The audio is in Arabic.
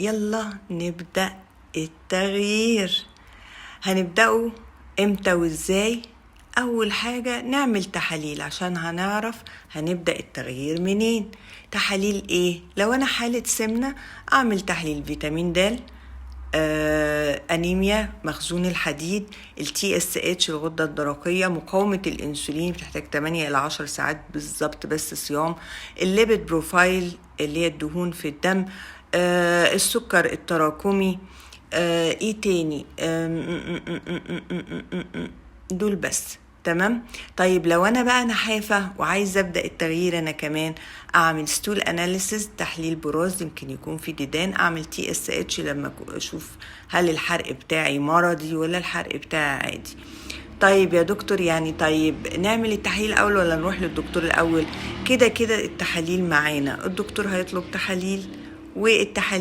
يلا نبدأ التغيير. هنبدأه امتى وازاي؟ اول حاجة نعمل تحاليل عشان هنعرف هنبدأ التغيير منين. تحاليل ايه؟ لو انا حالة سمنة اعمل تحليل فيتامين د، أنيميا، مخزون الحديد، TSH الغدة الدرقية، مقاومة الأنسولين بتحتاج 8 إلى 10 ساعات بالظبط بس صيام، الليبيد بروفايل اللي هي الدهون في الدم، السكر التراكمي، ايه تاني، دول بس. تمام. طيب لو انا بقى نحافة وعايزة ابدأ التغيير انا كمان، اعمل ستول اناليسيس، تحليل براز، يمكن يكون في ديدان، اعمل TSH لما اشوف هل الحرق بتاعي مرضي ولا الحرق بتاعي عادي. طيب يا دكتور يعني طيب نعمل التحليل الاول ولا نروح للدكتور الاول؟ كده التحاليل معانا، الدكتور هيطلب تحاليل والتحاليل